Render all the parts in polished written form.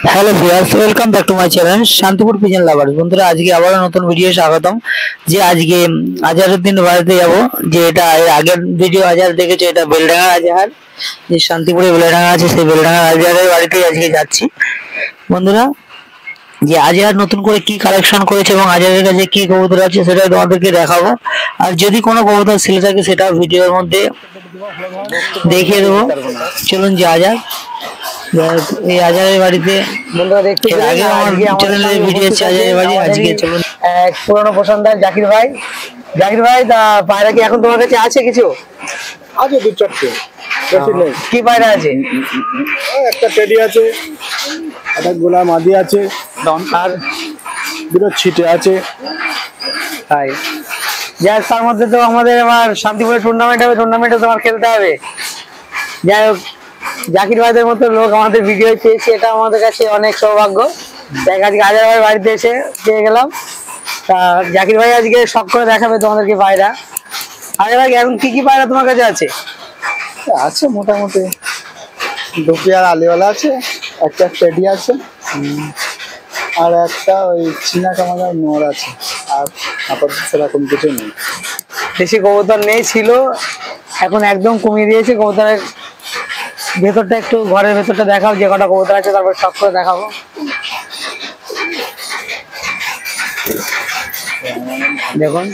Hello viewers, welcome back to my channel Shantipur pigeon lovers. বন্ধুরা, আজকে আবার নতুন ভিডিও স্বাগতম। যে আজকে আজহারউদ্দিন বাড়িতে যাব, যে এটা এর আগের ভিডিও আজহার দেখেছে, এটা বেলডাঙ্গা আজহার, যে শান্তিপুরে বেলডাঙ্গা আছে, সেই বেলডাঙ্গা আজহারের বাড়িতে আজকে যাচ্ছি। বন্ধুরা, যে আজহার নতুন করে কি কালেকশন করেছে এবং আজহারের কাছে কি কবুতর আছে সেটা তোমাদেরকে দেখাবো। আর যদি কোনো কবুতর সিলে থাকে সেটা ভিডিওর মধ্যে দেখিয়ে দেবো। চলুন যে আজহার, এই আজহারের বাড়িতে বন্ধুরা দেখতে আগে আমার চ্যানেলে ভিডিও আছে আজহারের বাড়ি। আজকে চলুন এক পুরনো পছন্দের জাকির ভাই। জাকির ভাই, তা পায়রা কি এখন তোমার কাছে আছে? কিছু আছে, দু চারটে, বেশি নেই। কি পায়রা আছে? একটা টেডি আছে, একটা গোলা মাদি আছে, আর দুটো ছিটে আছে। তাই যাই, তার মধ্যে তো আমাদের আবার শান্তিপুরে টুর্নামেন্ট হবে, টুর্নামেন্টে তোমার খেলতে হবে। যাই হোক, জাকির ভাইদের মতো লোক আমাদের ভিডিও পেয়েছি, এটা আমাদের কাছে অনেক সৌভাগ্য। দেখ, আজকে আজহার ভাই বাড়িতে এসে পেয়ে গেলাম। তা জাকির ভাই আজকে শখ করে দেখাবে তোমাদেরকে পায়রা। আজহার ভাই, এখন কি কি পায়রা তোমার কাছে আছে? আছে মোটামুটি দু পেয়ার আলিওয়ালা আছে, একটা টেডি আছে, আর একটা ওই চীনা কামাগার নোর আছে। আর আপাতত সেরকম কিছু নেই। বেশি কবুতর নেই, ছিল, এখন একদম কমিয়ে দিয়েছে। কবুতরের ভেতরটা একটু, ঘরের ভেতরটা দেখাও, যে কটা কবুতর আছে তারপর শখ করে দেখাবো। দেখুন,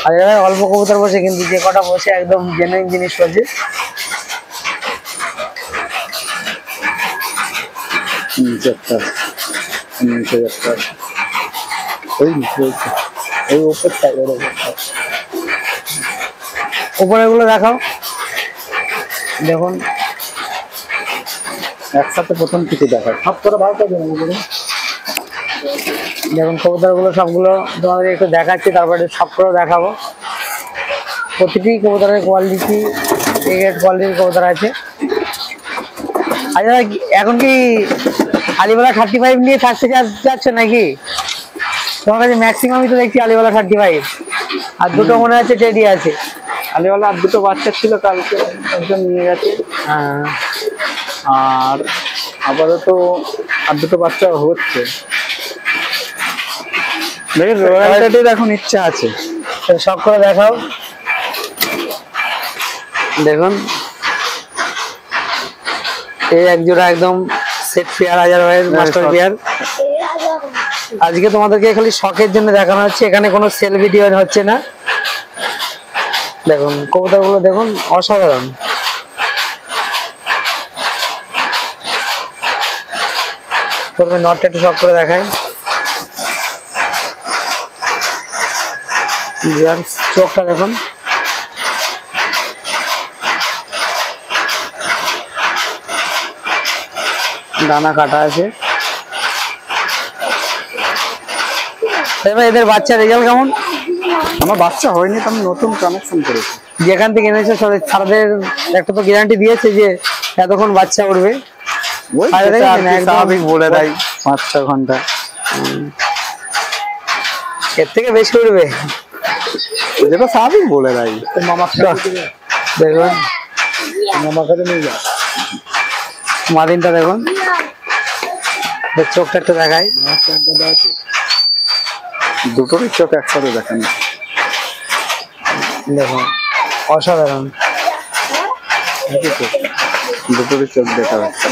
আজহার অল্প কবুতর বসে, কিন্তু যে কটা বসে একদম জেনুইন জিনিস বসে। উপরে গুলো দেখাও। দেখুন, একসাথে প্রথম কিছু দেখায়, সব করে ভালো থাকবে। দেখুন কবুতর গুলো সবগুলো তোমাদের একটু দেখাচ্ছি, তারপরে সব করে দেখাবো। প্রতিটি কবুতরের কোয়ালিটি, গ্রেড কোয়ালিটির কবুতর আছে। আচ্ছা, এখন কি আলিওয়ালা 35 নিয়ে থাকতে যাচ্ছে নাকি তোমার কাছে? ম্যাক্সিমামই তো দেখছি আলিওয়ালা 35, আর দুটো মনে আছে টেডি আছে। আলিওয়ালা আর দুটো বাচ্চা ছিল, কালকে একজন নিয়ে গেছে। হ্যাঁ, আর আপাতত আর দুটো বাচ্চা হচ্ছে। রয়্যালটির এখন ইচ্ছা আছে, সব করে দেখাও। দেখুন, এই এক জোড়া একদম সেট পেয়ার, আজহার ভাইয়ের মাস্টার পেয়ার। আজকে তোমাদেরকে খালি শখের জন্য দেখানো হচ্ছে, এখানে কোনো সেল ভিডিও হচ্ছে না। দেখুন কবুতর গুলো, দেখুন অসাধারণ। প্রথমে নটটা একটু শখ করে দেখায়। চোখটা দেখুন, দানা কাটা আছে। এদের বাচ্চা রেজাল্ট কেমন? আমার বাচ্চা হয়নি, তো আমি নতুন কানেকশন করেছি। যেখান থেকে এনেছে তাদের একটা তো গ্যারান্টি দিয়েছে যে এতক্ষণ বাচ্চা উঠবে। স্বাভাবিক বলে দেয় 5-6 ঘন্টা, এর থেকে বেশি উঠবে, যেটা স্বাভাবিক বলে দেয়। দেখুন মামার কাছে নিয়ে যা, মাদিনটা দেখুন, চোখটা একটু দেখাই। দুটোরই চোখ একসাথে দেখেন, দেখুন অসাধারণ। দুটোরই চোখ দেখা যাচ্ছে।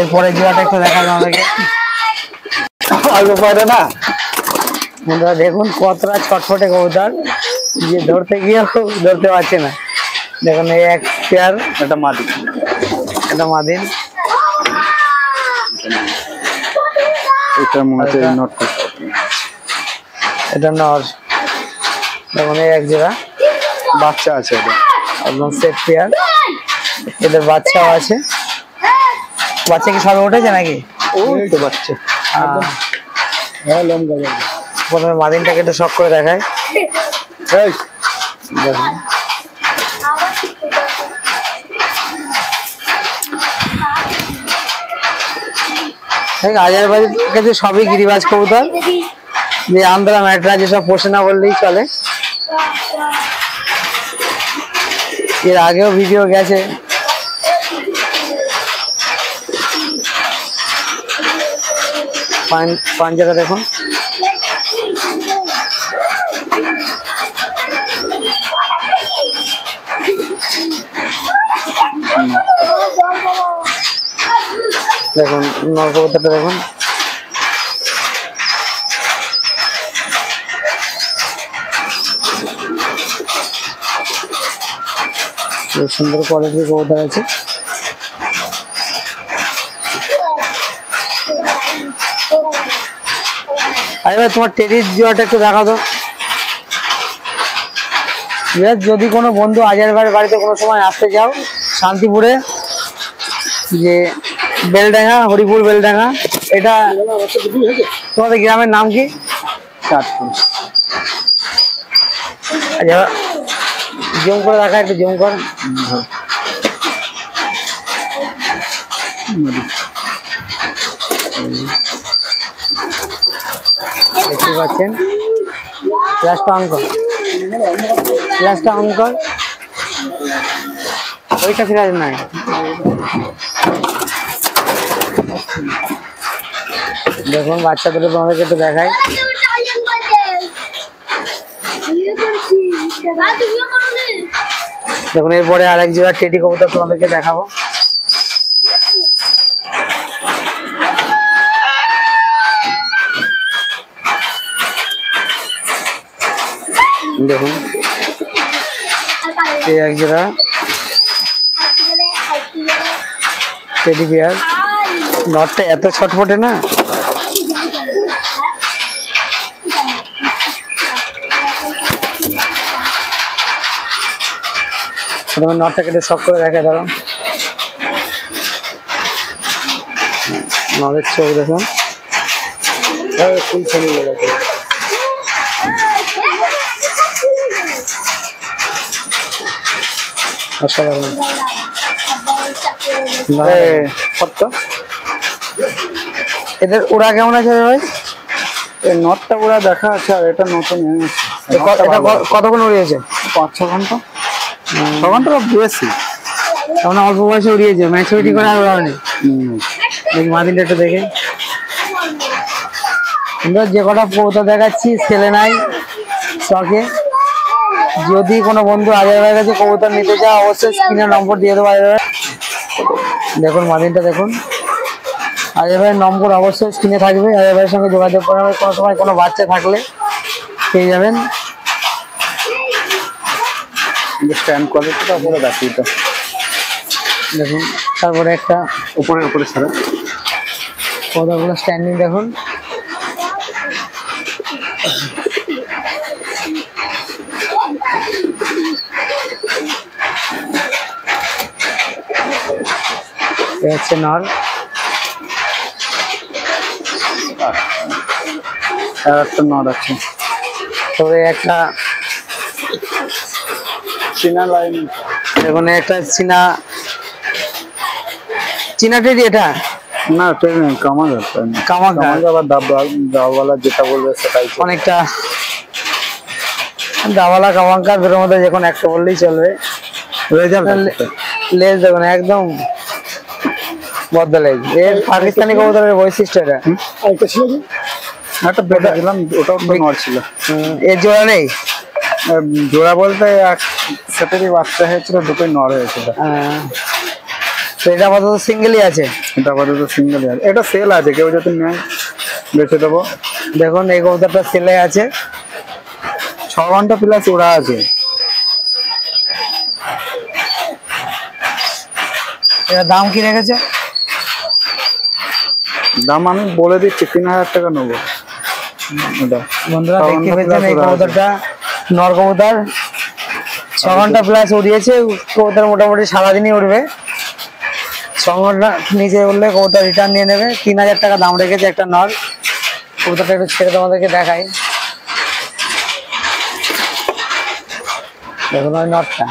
এরপরে জোড়াটা একটু দেখাবো আমাদেরকে। পারে না বন্ধুরা, দেখুন কতটা ছটফটে কবুতর, যে ধরতে গিয়ে ধরতে পারছে না। দেখুন এই এক পেয়ার, এটা মাদি, এটা মাদিন। এটা মনে হচ্ছে নটটা, এটা নর। দেখুন এই এক জোড়া বাচ্চা আছে, এটা একদম সেট পেয়ার। এদের বাচ্চাও আছে। বাচ্চা কি সবে উঠেছে নাকি? ওই তো বাচ্চা, হ্যাঁ লম্বা। প্রথমে মাদিনটাকে একটু শখ করে দেখায়। দেখুন আজহার ভাইয়ের কাছে সবই গিরিবাজ কবুতর। যে আন্ধ্রা ম্যাটরা যেসব পোষে না বললেই চলে। এর আগেও ভিডিও গেছে, পাঞ্জাটা দেখুন। দেখুন নরকবুতরটা দেখুন, সুন্দর কোয়ালিটির কবুতর আছে। আরে ভাই তোমার টেরির জোড়াটা একটু দেখা তো। যদি কোনো বন্ধু আজের ভাইয়ের বাড়িতে কোনো সময় আসতে যাও শান্তিপুরে, যে বেলডাঙ্গা, হরিপুর বেলডাঙ্গা, এটা তোমাদের গ্রামের নাম কি? চাঁদপুর। আচ্ছা জুম করে দেখা, একটু জুম কর। দেখতে পাচ্ছেন গ্লাসটা অন কর, গ্লাসটা অন কর, ওইটা ফিরে নাই। দেখুন বাচ্চাদের তোমাদেরকে একটু দেখায়। দেখুন এরপরে আরেক জোড়া টেডি কবুতর তোমাদেরকে দেখাবো। দেখুন এই এক জোড়া টেডি বিয়ার, নটটা এত ছটফটে না। নটটা কেটে শখ করে দেখা ধরো, নলের চোখ দেখুন ফুল ছড়িয়ে গেছে। অসাধারণ। এদের ওরা কেমন আছে ভাই? এই নটটা ওরা দেখা আছে, আর এটা নতুন কতক্ষণ উড়িয়েছে? 5-6 ঘন্টা, 6 ঘন্টা বেশি। তখন অল্প বয়সে উড়িয়েছে, ম্যাচুরিটি করে আর উড়াওনি। মাদিনটা একটু দেখে, যে কটা কবুতর দেখাচ্ছি ছেলে নাই শখে। যদি কোনো বন্ধু আজের ভাইয়ের কাছে কবুতর নিতে চাও অবশ্যই স্ক্রিনে নম্বর দিয়ে দেবো। দেখুন মাদিনটা দেখুন, আজের ভাইয়ের নম্বর অবশ্যই স্ক্রিনে থাকবে। আজের ভাইয়ের সঙ্গে যোগাযোগ করে হবে, কোনো সময় কোনো বাচ্চা থাকলে পেয়ে যাবেন। স্ট্যান্ড কোয়ালিটিটা পুরো দেখিয়ে তো দেখুন। তারপরে একটা উপরে ছাড়া কতগুলো স্ট্যান্ডিং দেখুন। হচ্ছে নর, একটা নর আছে। তবে একটা চীনা লাইন, দেখুন একটা চীনা টেডি। এটা না কামাগার, আবার দাওয়ালা যেটা বলবে সেটাই। অনেকটা দাওয়ালা কামাঙ্কার দুটোর মধ্যে যে কোনো একটা বললেই চলবে। লেজ দেখুন একদম বদ্ধ লেজ। এর পাকিস্তানি কবুতরের বৈশিষ্ট্য এটা। একটা বেটা দিলাম, ওটাও তো নর ছিল। এর জোড়া নেই? জোড়া বলতে এক সেটারই বাচ্চা হয়েছিল, দুটোই নর হয়েছিল। তো এটা আপাতত সিঙ্গেলই আছে? এটা আপাতত সিঙ্গেলই আছে। এটা সেল আছে, কেউ যদি নেয় বেঁচে দেবো। দেখুন এই কবুতরটা সেলে আছে, 6 ঘন্টা প্লাস ওরা আছে। এর দাম কি রেখেছে? দাম আমি বলে দিচ্ছি, 3000 টাকা নেবো। বন্ধুরা দেখতে পেয়েছেন এই কবুতরটা নর কবুতর, 6 ঘন্টা প্লাস উড়িয়েছে। কবুতর মোটামুটি সারাদিনই উঠবে। 6 ঘন্টা নিচে উঠলে কবুতর রিটার্ন নিয়ে নেবে। 3000 টাকা দাম রেখেছে একটা নর। কবুতরটা একটু ছেড়ে তোমাদেরকে দেখাই। দেখুন ওই নটটা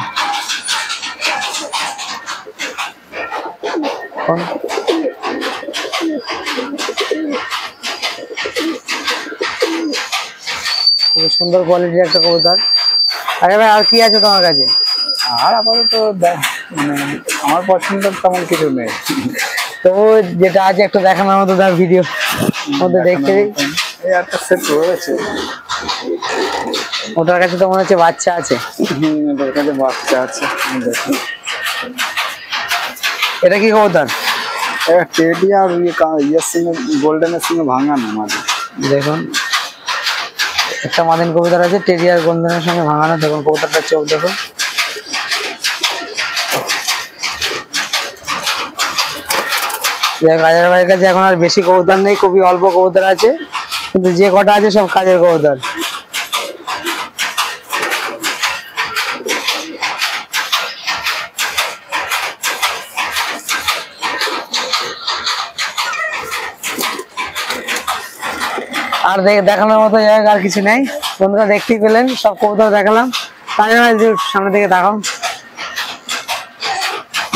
সুন্দর কোয়ালিটির একটা কবুতর। আরে ভাই আর কি আছে তোমার কাছে? আর আপাতত মানে আমার পছন্দ তেমন কিছু নেই। তো যেটা আছে একটু দেখানোর মতো তার ভিডিও মধ্যে দেখতে দিই। এই একটা সেট রয়েছে, ওটার কাছে তো মনে হচ্ছে বাচ্চা আছে। ওটার কাছে বাচ্চা আছে। দেখুন এটা কি কবুতর? এটা টেডি আর ইয়ের সঙ্গে গোল্ডেনের সঙ্গে ভাঙানো মাঝে। দেখুন একটা মাদিন কবুতর আছে টেডি আর গোল্ডেনের সঙ্গে ভাঙানো। দেখুন কবুতরটার চোখ দেখুন। রাজার ভাইয়ের কাছে এখন আর বেশি কবুতর নেই, খুবই অল্প কবুতর আছে, কিন্তু যে কটা আছে সব কাজের কবুতর। আর দেখানোর মতো জায়গা আর কিছু নেই। বন্ধুরা দেখতেই পেলেন সব কবুতর দেখালাম। সামনে থেকে দেখাও।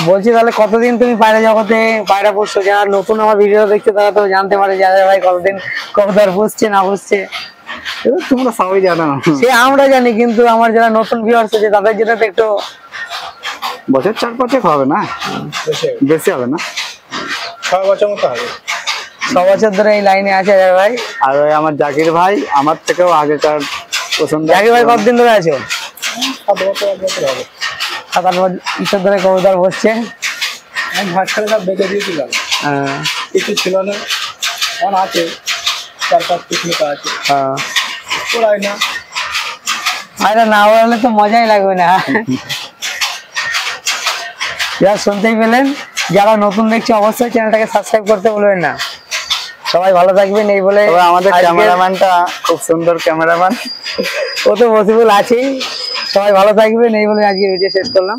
বলছি তাহলে কতদিন তুমি পায়রা জগতে পায়রা পুষছো? যারা নতুন আমার ভিডিও দেখছে তারা তো জানতে পারে যে ভাই কতদিন কবুতর পুষছে না পুষছে। তোমরা সবাই জানো, সে আমরা জানি, কিন্তু আমার যারা নতুন ভিউয়ার্স আছে তাদের জন্য তো একটু বছর 4-5 হবে না, বেশি হবে না, 6 বছর মতো হবে। 6 বছর ধরে এই লাইনে আছে ভাই। আর ওই আমার জাকির ভাই আমার থেকেও আগেকার পছন্দ। জাকির ভাই কতদিন ধরে আছো? 7 বছর হবে। 7-8 বছর ধরে কবুতর বসছে। আমি ভাষাটা সব বেঁচে দিয়েছিলাম, কিছু ছিল না, এখন আছে 4-5 পিস মতো আছে। ওরাই না পায়রা না ওড়ালে তো মজাই লাগবে না। যারা শুনতেই পেলেন, যারা নতুন দেখছে অবশ্যই চ্যানেলটাকে সাবস্ক্রাইব করতে ভুলবেন না। সবাই ভালো থাকবেন এই বলে আমাদের ক্যামেরাম্যানটা খুব সুন্দর ক্যামেরাম্যান, ও তো পসিবল আছেই। সবাই ভালো থাকবেন এই বলে আজকে ভিডিও শেষ করলাম।